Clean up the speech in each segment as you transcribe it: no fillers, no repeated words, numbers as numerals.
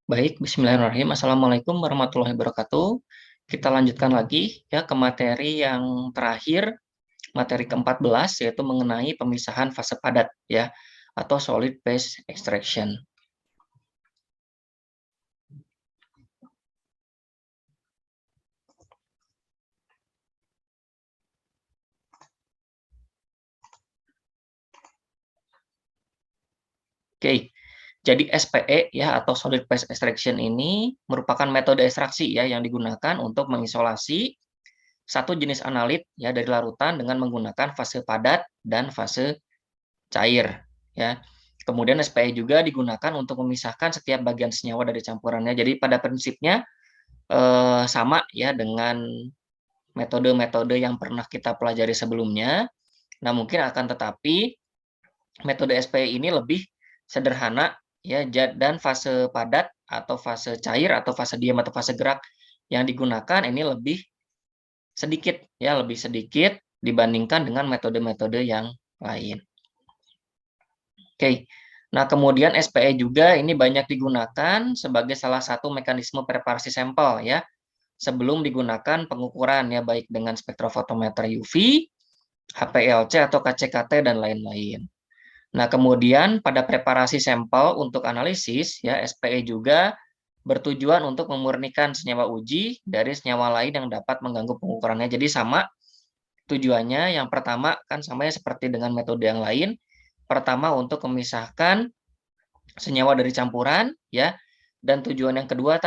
Baik, bismillahirrahmanirrahim. Assalamualaikum warahmatullahi wabarakatuh. Kita lanjutkan lagi ya ke materi yang terakhir, materi ke-14 yaitu mengenai pemisahan fase padat ya atau solid phase extraction. Oke. Jadi SPE ya atau solid phase extraction ini merupakan metode ekstraksi ya yang digunakan untuk mengisolasi satu jenis analit ya dari larutan dengan menggunakan fase padat dan fase cair ya. Kemudian SPE juga digunakan untuk memisahkan setiap bagian senyawa dari campurannya. Jadi pada prinsipnya sama ya dengan metode-metode yang pernah kita pelajari sebelumnya. Nah, mungkin akan tetapi metode SPE ini lebih sederhana ya, dan fase padat atau fase cair atau fase diam atau fase gerak yang digunakan ini lebih sedikit dibandingkan dengan metode-metode yang lain. Oke. Nah, kemudian SPE juga ini banyak digunakan sebagai salah satu mekanisme preparasi sampel ya, sebelum digunakan pengukuran ya, baik dengan spektrofotometer UV, HPLC atau KCKT dan lain-lain. Nah, kemudian pada preparasi sampel untuk analisis ya, SPE juga bertujuan untuk memurnikan senyawa uji dari senyawa lain yang dapat mengganggu pengukurannya. Jadi sama tujuannya, yang pertama kan sama seperti dengan metode yang lain. Pertama untuk memisahkan senyawa dari campuran ya, dan tujuan yang kedua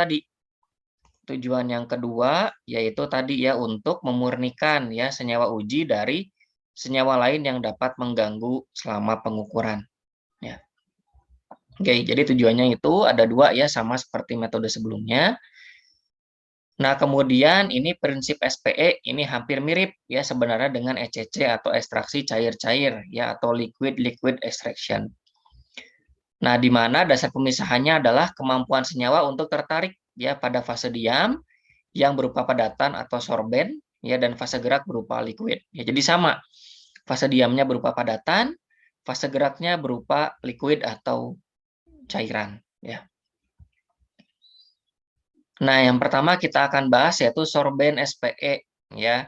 yaitu tadi ya untuk memurnikan ya senyawa uji dari senyawa lain yang dapat mengganggu selama pengukuran ya. Oke, jadi tujuannya itu ada dua ya, sama seperti metode sebelumnya. Nah, kemudian ini prinsip SPE ini hampir mirip ya sebenarnya dengan ECC atau ekstraksi cair-cair ya atau liquid-liquid extraction. Nah, di mana dasar pemisahannya adalah kemampuan senyawa untuk tertarik ya pada fase diam yang berupa padatan atau sorben ya, dan fase gerak berupa liquid. Ya, jadi sama. Fase diamnya berupa padatan, fase geraknya berupa liquid atau cairan ya. Nah, yang pertama kita akan bahas yaitu sorben SPE ya.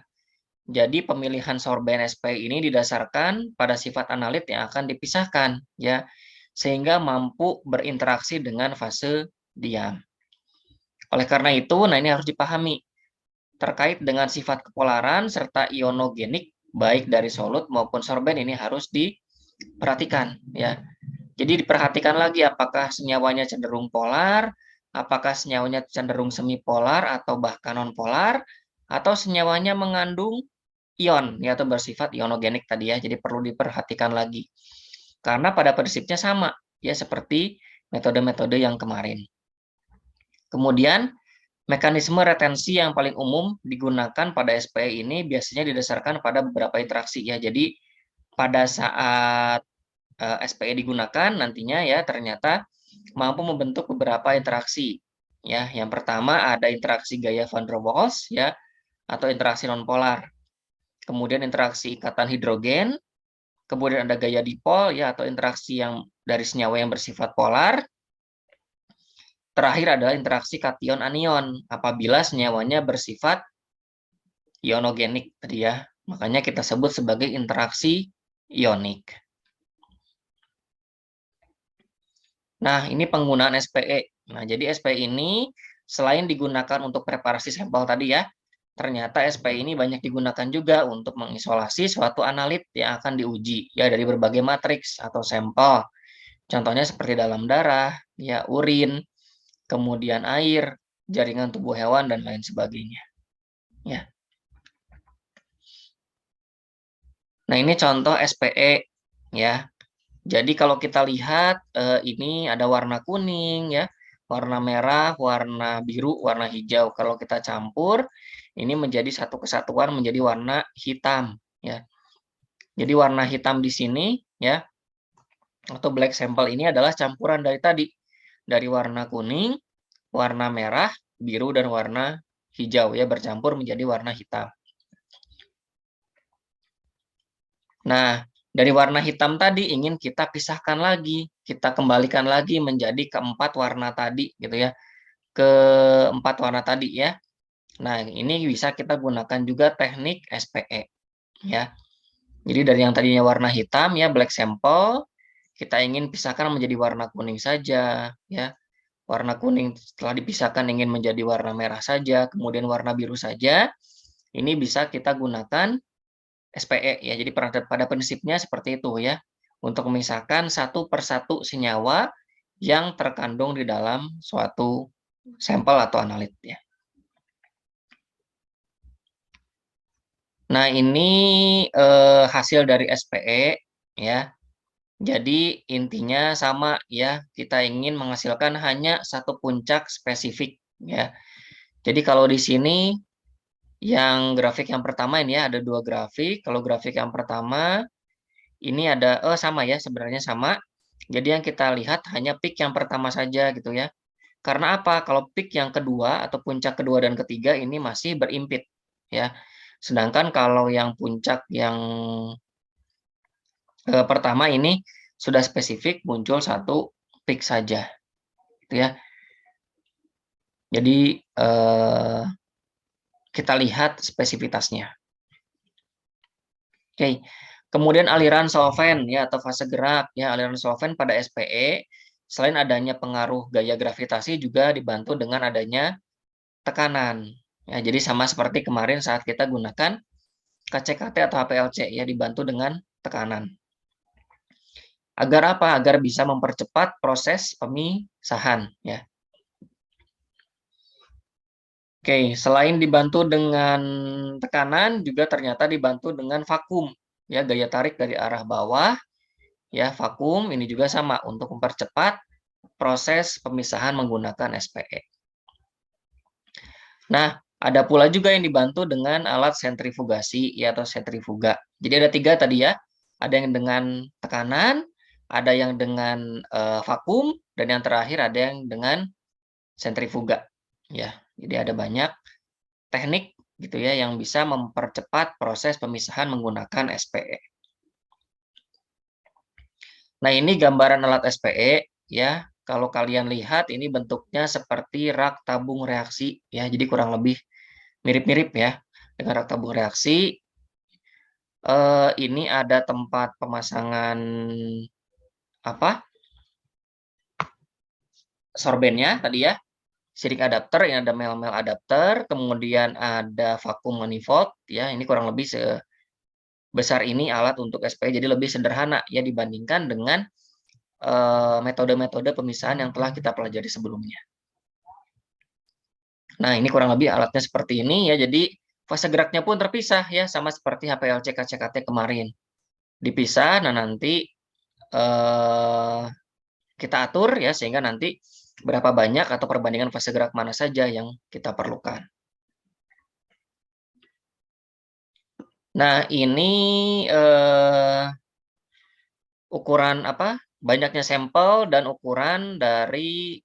Jadi pemilihan sorben SPE ini didasarkan pada sifat analit yang akan dipisahkan ya, sehingga mampu berinteraksi dengan fase diam. Oleh karena itu, nah ini harus dipahami terkait dengan sifat kepolaran serta ionogenik baik dari solut maupun sorben ini harus diperhatikan ya. Jadi diperhatikan lagi apakah senyawanya cenderung polar, apakah senyawanya cenderung semipolar atau bahkan nonpolar, atau senyawanya mengandung ion ya atau bersifat ionogenik tadi ya. Jadi perlu diperhatikan lagi. Karena pada prinsipnya sama ya seperti metode-metode yang kemarin. Kemudian mekanisme retensi yang paling umum digunakan pada SPE ini biasanya didasarkan pada beberapa interaksi ya. Jadi pada saat SPE digunakan nantinya ya ternyata mampu membentuk beberapa interaksi ya. Yang pertama ada interaksi gaya van der Waals ya atau interaksi nonpolar. Kemudian interaksi ikatan hidrogen, kemudian ada gaya dipol ya atau interaksi yang dari senyawa yang bersifat polar. Terakhir adalah interaksi kation anion apabila senyawanya bersifat ionogenik tadi ya. Makanya kita sebut sebagai interaksi ionik. Nah, ini penggunaan SPE. Nah, jadi SPE ini selain digunakan untuk preparasi sampel tadi ya, ternyata SPE ini banyak digunakan juga untuk mengisolasi suatu analit yang akan diuji ya dari berbagai matriks atau sampel. Contohnya seperti dalam darah, ya urin, kemudian air, jaringan tubuh hewan dan lain sebagainya. Ya. Nah, ini contoh SPE ya. Jadi kalau kita lihat ini ada warna kuning ya, warna merah, warna biru, warna hijau. Kalau kita campur ini menjadi satu kesatuan menjadi warna hitam ya. Jadi warna hitam di sini ya atau black sample ini adalah campuran dari tadi. Dari warna kuning, warna merah, biru dan warna hijau ya bercampur menjadi warna hitam. Nah, Dari warna hitam tadi ingin kita pisahkan lagi, kita kembalikan lagi menjadi keempat warna tadi gitu ya. Keempat warna tadi ya. Nah, ini bisa kita gunakan juga teknik SPE ya. Jadi dari yang tadinya warna hitam ya black sample, kita ingin pisahkan menjadi warna kuning saja ya. Warna kuning setelah dipisahkan ingin menjadi warna merah saja, kemudian warna biru saja. Ini bisa kita gunakan SPE ya. Jadi pada prinsipnya seperti itu ya. Untuk memisahkan satu persatu senyawa yang terkandung di dalam suatu sampel atau analit ya. Nah, ini hasil dari SPE ya. Jadi intinya sama ya, kita ingin menghasilkan hanya satu puncak spesifik ya. Jadi kalau di sini yang grafik yang pertama ini ya ada dua grafik. Kalau grafik yang pertama ini ada sama ya, sebenarnya sama. Jadi yang kita lihat hanya peak yang pertama saja gitu ya. Karena apa? Kalau peak yang kedua atau puncak kedua dan ketiga ini masih berimpit ya. Sedangkan kalau yang puncak yang pertama ini sudah spesifik muncul satu peak saja gitu ya. Jadi kita lihat spesifitasnya. Oke. Kemudian aliran solvent ya atau fase gerak ya, aliran solvent pada SPE selain adanya pengaruh gaya gravitasi juga dibantu dengan adanya tekanan. Ya, jadi sama seperti kemarin saat kita gunakan KCKT atau HPLC ya dibantu dengan tekanan. Agar apa? Agar bisa mempercepat proses pemisahan ya. Oke, selain dibantu dengan tekanan juga ternyata dibantu dengan vakum ya, gaya tarik dari arah bawah ya, vakum ini juga sama untuk mempercepat proses pemisahan menggunakan SPE. Nah, ada pula juga yang dibantu dengan alat sentrifugasi ya atau sentrifuga. Jadi ada tiga tadi ya. Ada yang dengan tekanan, ada yang dengan vakum, dan yang terakhir ada yang dengan sentrifuga. Ya, jadi ada banyak teknik gitu ya yang bisa mempercepat proses pemisahan menggunakan SPE. Nah, ini gambaran alat SPE ya. Kalau kalian lihat ini bentuknya seperti rak tabung reaksi ya. Jadi kurang lebih mirip-mirip ya dengan rak tabung reaksi. Ini ada tempat pemasangan apa? Sorbennya tadi ya. Sirik adapter, ini ada mel-mel adapter, kemudian ada vakum manifold ya. Ini kurang lebih sebesar ini alat untuk SPE, jadi lebih sederhana ya dibandingkan dengan metode-metode pemisahan yang telah kita pelajari sebelumnya. Nah, ini kurang lebih alatnya seperti ini ya. Jadi fase geraknya pun terpisah ya, sama seperti HPLC KCKT kemarin. Dipisah, nah nanti kita atur ya sehingga nanti berapa banyak atau perbandingan fase gerak mana saja yang kita perlukan. Nah, ini ukuran apa? Banyaknya sampel dan ukuran dari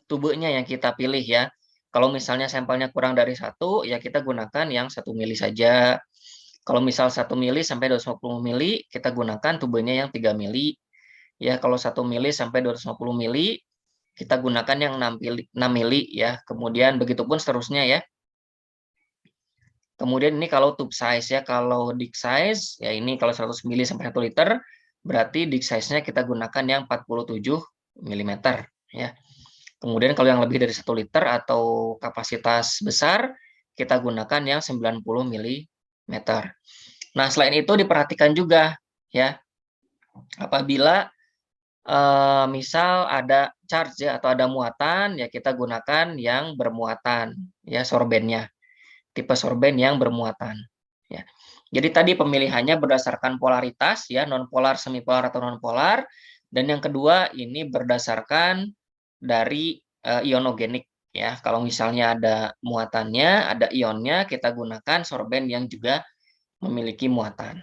tubenya yang kita pilih ya. Kalau misalnya sampelnya kurang dari 1, ya kita gunakan yang 1 mili saja. Kalau misal 1 mili sampai 250 mili, kita gunakan tubenya yang 3 mili. Ya, kalau 1 mili sampai 250 mili, kita gunakan yang 6 mili ya. Kemudian begitupun seterusnya ya. Kemudian ini kalau tube size ya, kalau disk size ya ini kalau 100 mili sampai 1 liter, berarti disk size-nya kita gunakan yang 47 mm ya. Kemudian kalau yang lebih dari 1 liter atau kapasitas besar, kita gunakan yang 90 mm. Nah, selain itu diperhatikan juga ya, apabila misal ada charge ya atau ada muatan, ya kita gunakan yang bermuatan ya sorbennya. Tipe sorben yang bermuatan ya. Jadi tadi pemilihannya berdasarkan polaritas ya, nonpolar, semipolar atau nonpolar, dan yang kedua ini berdasarkan dari ionogenik ya. Kalau misalnya ada muatannya, ada ionnya, kita gunakan sorben yang juga memiliki muatan.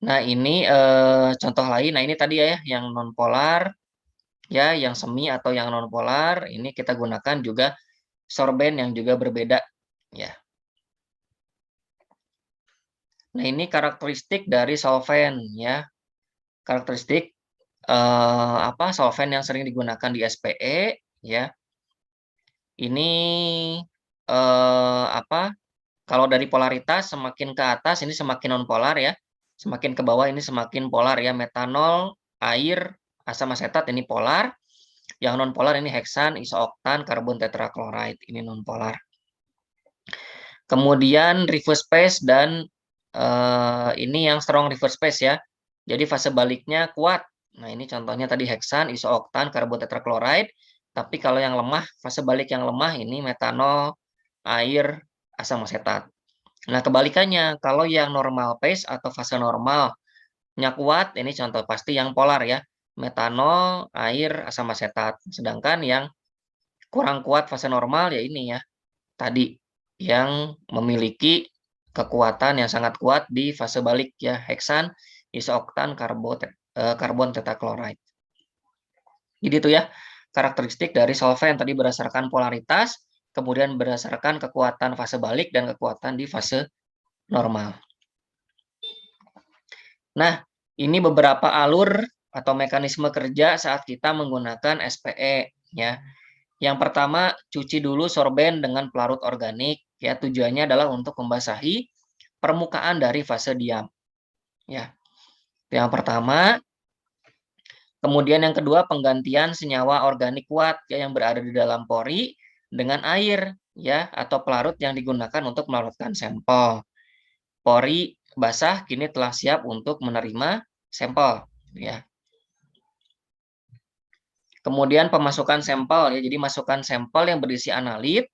Nah, ini contoh lain. Nah, ini tadi ya yang nonpolar ya, yang semi atau yang nonpolar, ini kita gunakan juga sorben yang juga berbeda ya. Nah, ini karakteristik dari solvent ya. Karakteristik solvent yang sering digunakan di SPE ya. Ini kalau dari polaritas semakin ke atas ini semakin nonpolar ya. Semakin ke bawah ini semakin polar ya. Metanol, air, asam asetat ini polar. Yang nonpolar ini heksan, isooktan, karbon tetrakloride ini nonpolar. Kemudian reverse phase dan ini yang strong reverse phase ya. Jadi fase baliknya kuat. Nah, ini contohnya tadi heksan, isooktan, karbon tetrakloride. Tapi kalau yang lemah, fase balik yang lemah ini metanol, air, asam asetat. Nah, kebalikannya, kalau yang normal phase atau fase normalnya kuat, ini contoh pasti yang polar ya. Metanol, air, asam asetat. Sedangkan yang kurang kuat fase normal ya ini ya. Tadi yang memiliki kekuatan yang sangat kuat di fase balik ya, heksan, isooktan, karbon tetrakloride. Jadi itu ya karakteristik dari solvent tadi berdasarkan polaritas, kemudian berdasarkan kekuatan fase balik dan kekuatan di fase normal. Nah, ini beberapa alur atau mekanisme kerja saat kita menggunakan SPE ya. Yang pertama, cuci dulu sorben dengan pelarut organik ya. Tujuannya adalah untuk membasahi permukaan dari fase diam. Ya. Yang pertama, kemudian yang kedua penggantian senyawa organik kuat ya yang berada di dalam pori dengan air ya atau pelarut yang digunakan untuk melarutkan sampel. Pori basah kini telah siap untuk menerima sampel ya. Kemudian pemasukan sampel ya. Jadi masukkan sampel yang berisi analit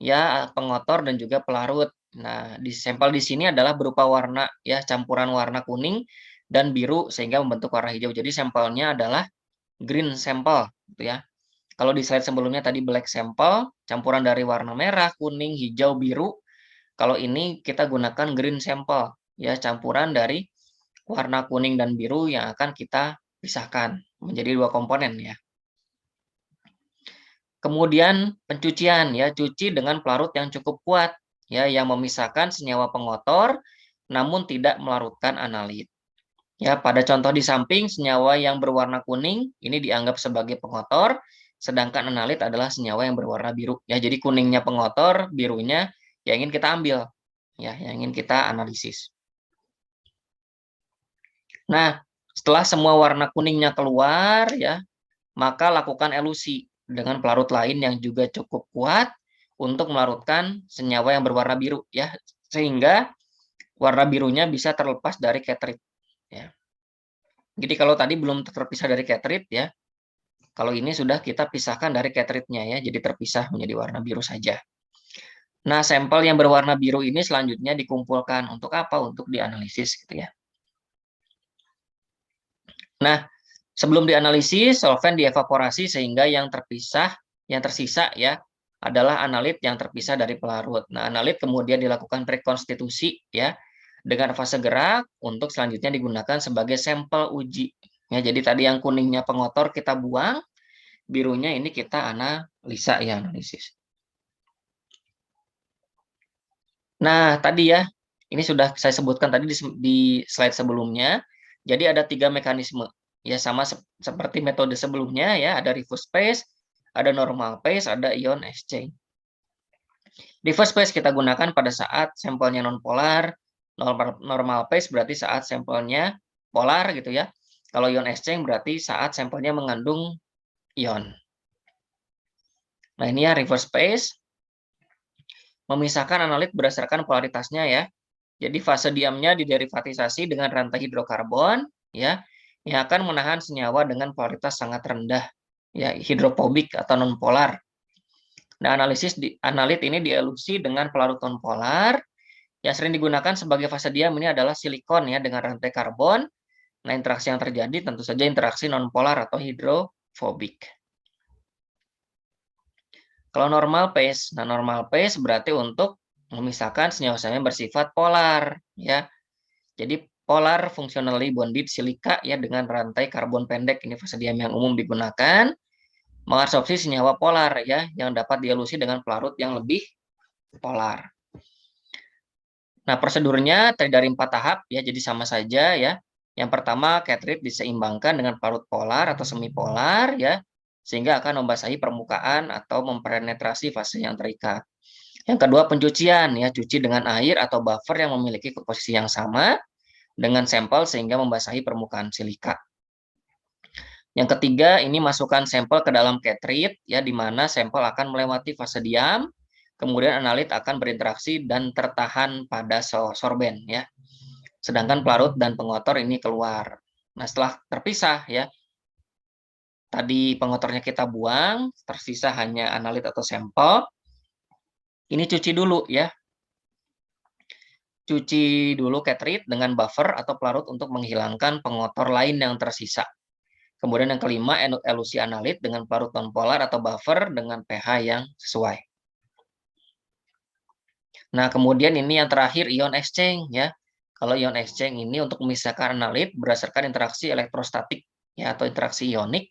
ya, pengotor dan juga pelarut. Nah, di sampel di sini adalah berupa warna ya, campuran warna kuning dan biru sehingga membentuk warna hijau. Jadi sampelnya adalah green sampel gitu ya. Kalau di slide sebelumnya tadi black sampel, campuran dari warna merah, kuning, hijau, biru. Kalau ini kita gunakan green sampel ya, campuran dari warna kuning dan biru yang akan kita pisahkan menjadi dua komponen ya. Kemudian pencucian ya, cuci dengan pelarut yang cukup kuat ya yang memisahkan senyawa pengotor namun tidak melarutkan analit. Ya, pada contoh di samping senyawa yang berwarna kuning ini dianggap sebagai pengotor, sedangkan analit adalah senyawa yang berwarna biru. Ya, jadi kuningnya pengotor, birunya yang ingin kita ambil. Ya, yang ingin kita analisis. Nah, setelah semua warna kuningnya keluar ya, maka lakukan elusi dengan pelarut lain yang juga cukup kuat untuk melarutkan senyawa yang berwarna biru ya, sehingga warna birunya bisa terlepas dari ketrit ya. Jadi kalau tadi belum terpisah dari ketrit ya, kalau ini sudah kita pisahkan dari ketritnya ya, jadi terpisah menjadi warna biru saja. Nah, sampel yang berwarna biru ini selanjutnya dikumpulkan untuk apa? Untuk dianalisis gitu ya. Nah, sebelum dianalisis, solvent dievaporasi sehingga yang tersisa ya adalah analit yang terpisah dari pelarut. Nah, analit kemudian dilakukan prekonstitusi ya dengan fase gerak untuk selanjutnya digunakan sebagai sampel uji. Ya, jadi tadi yang kuningnya pengotor kita buang, birunya ini kita analisa ya, analisis. Nah, tadi ya, ini sudah saya sebutkan tadi di slide sebelumnya. Jadi ada 3 mekanisme. Ya, sama seperti metode sebelumnya ya, ada reverse phase, ada normal phase, ada ion exchange. Reverse phase kita gunakan pada saat sampelnya nonpolar, normal phase berarti saat sampelnya polar gitu ya. Kalau ion exchange berarti saat sampelnya mengandung ion. Nah, ini ya reverse phase. Memisahkan analit berdasarkan polaritasnya ya. Jadi fase diamnya diderivatisasi dengan rantai hidrokarbon ya yang akan menahan senyawa dengan polaritas sangat rendah ya, hidrofobik atau nonpolar. Nah, analit ini dielusi dengan pelarut nonpolar yang sering digunakan sebagai fase diam ini adalah silikon ya dengan rantai karbon. Nah, interaksi yang terjadi tentu saja interaksi nonpolar atau hidrofobik. Kalau normal phase, nah normal phase berarti untuk memisahkan senyawa-senyawa yang bersifat polar ya. Jadi polar functionally bonded silika ya dengan rantai karbon pendek, ini fase diam yang umum digunakan, mengabsorpsi senyawa polar ya yang dapat dielusi dengan pelarut yang lebih polar. Nah, prosedurnya tadi dari 4 tahap ya, jadi sama saja ya. Yang pertama, cartridge diseimbangkan dengan parut polar atau semipolar ya, sehingga akan membasahi permukaan atau mempenetrasi fase yang terikat. Yang kedua, pencucian ya, cuci dengan air atau buffer yang memiliki komposisi yang sama dengan sampel sehingga membasahi permukaan silika. Yang ketiga, ini masukkan sampel ke dalam cartridge ya, di mana sampel akan melewati fase diam, kemudian analit akan berinteraksi dan tertahan pada sorben ya. Sedangkan pelarut dan pengotor ini keluar. Nah, setelah terpisah ya, tadi pengotornya kita buang, tersisa hanya analit atau sampel. Ini cuci dulu ya. Cuci dulu cartridge dengan buffer atau pelarut untuk menghilangkan pengotor lain yang tersisa. Kemudian yang kelima, elusi analit dengan pelarut nonpolar atau buffer dengan pH yang sesuai. Nah, kemudian ini yang terakhir, ion exchange ya. Kalau ion exchange ini untuk memisahkan analit berdasarkan interaksi elektrostatik ya, atau interaksi ionik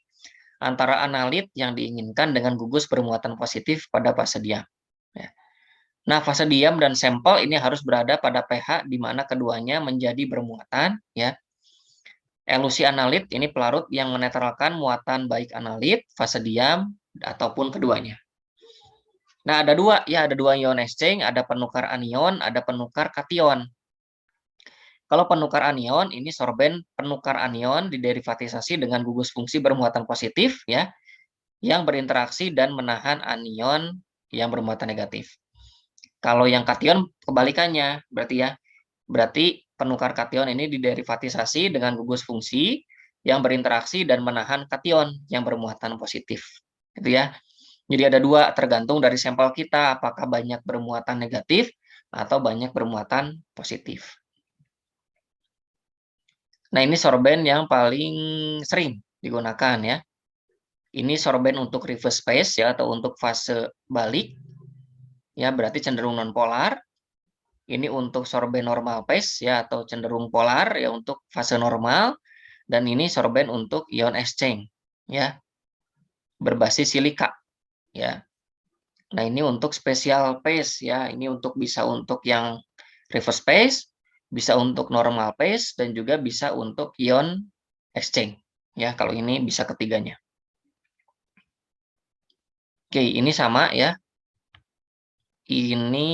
antara analit yang diinginkan dengan gugus bermuatan positif pada fase diam. Ya. Nah, fase diam dan sampel ini harus berada pada pH di mana keduanya menjadi bermuatan ya. Elusi analit ini pelarut yang menetralkan muatan baik analit, fase diam, ataupun keduanya. Nah, ada dua ion exchange, ada penukar anion, ada penukar kation. Kalau penukar anion, ini sorben penukar anion diderivatisasi dengan gugus fungsi bermuatan positif ya, yang berinteraksi dan menahan anion yang bermuatan negatif. Kalau yang kation kebalikannya, berarti penukar kation ini diderivatisasi dengan gugus fungsi yang berinteraksi dan menahan kation yang bermuatan positif. Gitu ya. Jadi ada dua, tergantung dari sampel kita apakah banyak bermuatan negatif atau banyak bermuatan positif. Nah, ini sorben yang paling sering digunakan ya. Ini sorben untuk reverse phase ya, atau untuk fase balik. Ya, berarti cenderung nonpolar. Ini untuk sorben normal phase ya, atau cenderung polar ya untuk fase normal. Dan ini sorben untuk ion exchange ya, berbasis silika ya. Nah, ini untuk special phase ya. Ini untuk bisa untuk yang reverse phase, bisa untuk normal phase, dan juga bisa untuk ion exchange ya. Kalau ini bisa ketiganya. Oke, ini sama ya. Ini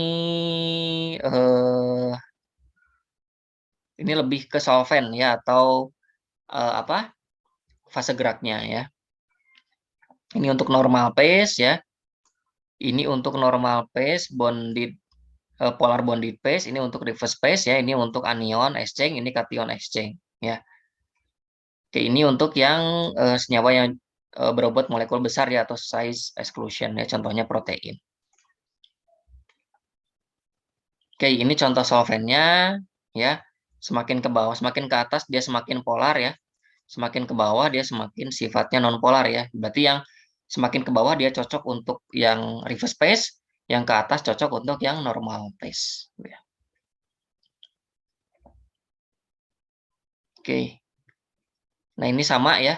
ini lebih ke solvent ya, atau apa? Fase geraknya ya. Ini untuk normal phase ya. Ini untuk normal phase bonded polar bonded phase, ini untuk reverse phase ya, ini untuk anion exchange, ini cation exchange ya. Oke, ini untuk yang senyawa yang berbobot molekul besar ya, atau size exclusion ya, contohnya protein. Oke, ini contoh solventnya ya. Semakin ke bawah, semakin ke atas dia semakin polar ya. Semakin ke bawah dia semakin sifatnya non polar ya. Berarti yang semakin ke bawah dia cocok untuk yang reverse phase, yang ke atas cocok untuk yang normal phase ya. Oke. Nah, ini sama ya.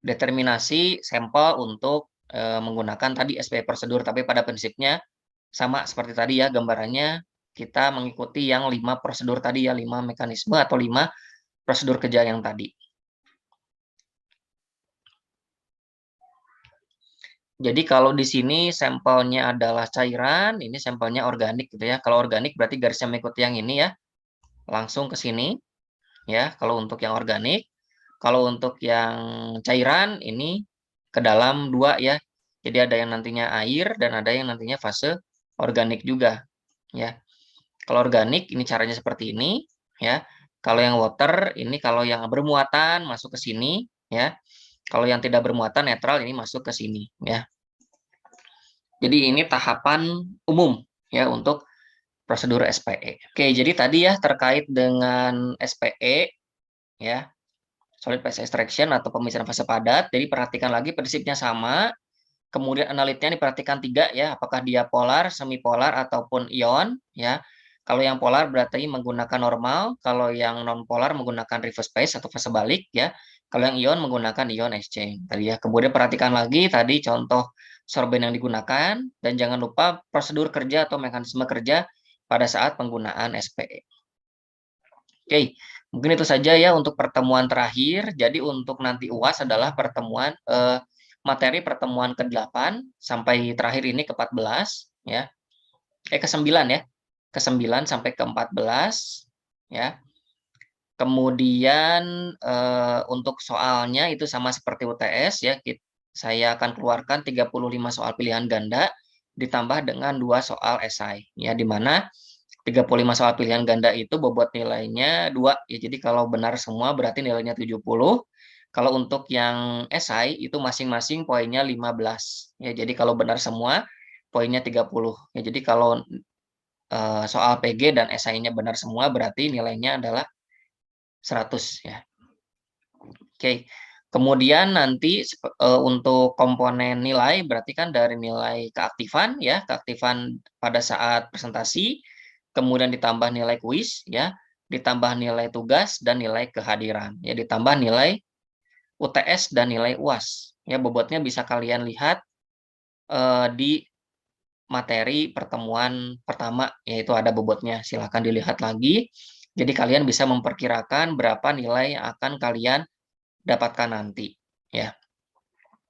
Determinasi sampel untuk menggunakan tadi SPE prosedur, tapi pada prinsipnya sama seperti tadi ya, gambarannya kita mengikuti yang 5 prosedur tadi ya, 5 mekanisme atau 5 prosedur kerja yang tadi. Jadi kalau di sini sampelnya adalah cairan, ini sampelnya organik gitu ya. Kalau organik berarti garisnya mengikuti yang ini ya. Langsung ke sini ya, kalau untuk yang organik. Kalau untuk yang cairan ini ke dalam 2 ya. Jadi ada yang nantinya air dan ada yang nantinya fase organik juga ya. Kalau organik ini caranya seperti ini ya. Kalau yang water ini kalau yang bermuatan masuk ke sini ya. Kalau yang tidak bermuatan netral ini masuk ke sini ya. Jadi ini tahapan umum ya untuk prosedur SPE. Oke, jadi tadi ya terkait dengan SPE ya, solid phase extraction atau pemisahan fase padat. Jadi perhatikan lagi prinsipnya sama. Kemudian analitnya diperhatikan 3 ya, apakah dia polar, semipolar ataupun ion ya. Kalau yang polar berarti menggunakan normal, kalau yang non polar menggunakan reverse phase atau fase balik ya. Kalau yang ion menggunakan ion exchange tadi ya. Kemudian perhatikan lagi tadi contoh sorben yang digunakan dan jangan lupa prosedur kerja atau mekanisme kerja pada saat penggunaan SPE. Oke, mungkin itu saja ya untuk pertemuan terakhir. Jadi untuk nanti UAS adalah materi pertemuan ke-8 sampai terakhir ini ke-14 ya. Ke-9 ya. Ke-9 sampai ke-14 ya. Kemudian untuk soalnya itu sama seperti UTS ya. Saya akan keluarkan 35 soal pilihan ganda ditambah dengan 2 soal esai ya, di mana 35 soal pilihan ganda itu bobot nilainya 2 ya. Jadi kalau benar semua berarti nilainya 70. Kalau untuk yang esai itu masing-masing poinnya 15 ya. Jadi kalau benar semua poinnya 30 ya. Jadi kalau soal PG dan esainya benar semua berarti nilainya adalah 100 ya. Oke. Kemudian nanti untuk komponen nilai berarti kan dari nilai keaktifan ya, keaktifan pada saat presentasi, kemudian ditambah nilai kuis ya, ditambah nilai tugas dan nilai kehadiran ya, ditambah nilai UTS dan nilai UAS ya. Bobotnya bisa kalian lihat di materi pertemuan pertama, yaitu ada bobotnya. Silahkan dilihat lagi. Jadi kalian bisa memperkirakan berapa nilai yang akan kalian dapatkan nanti ya.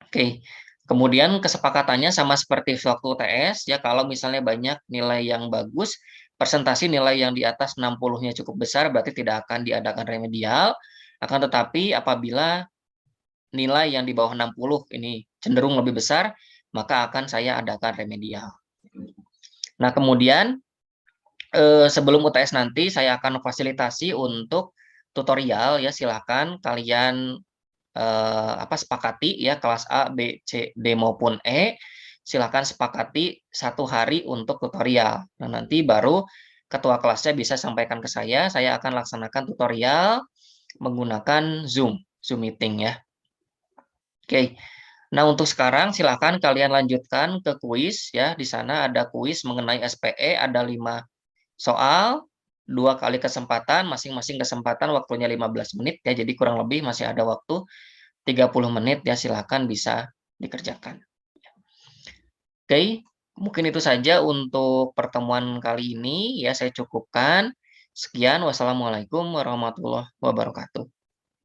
Oke. Kemudian kesepakatannya sama seperti waktu UTS ya, kalau misalnya banyak nilai yang bagus, presentasi nilai yang di atas 60-nya cukup besar berarti tidak akan diadakan remedial. Akan tetapi apabila nilai yang di bawah 60 ini cenderung lebih besar, maka akan saya adakan remedial. Nah, kemudian sebelum UTS nanti saya akan fasilitasi untuk tutorial ya, silahkan kalian sepakati ya, kelas A, B, C, D maupun E, silahkan sepakati 1 hari untuk tutorial. Nah, nanti baru ketua kelasnya bisa sampaikan ke saya akan laksanakan tutorial menggunakan Zoom meeting ya. Oke. Nah, untuk sekarang silahkan kalian lanjutkan ke kuis ya. Di sana ada kuis mengenai SPE, ada 5 soal, 2 kali kesempatan, masing-masing kesempatan waktunya 15 menit ya. Jadi kurang lebih masih ada waktu 30 menit ya, silahkan bisa dikerjakan. Oke, mungkin itu saja untuk pertemuan kali ini ya, saya cukupkan. Sekian, wassalamualaikum warahmatullahi wabarakatuh.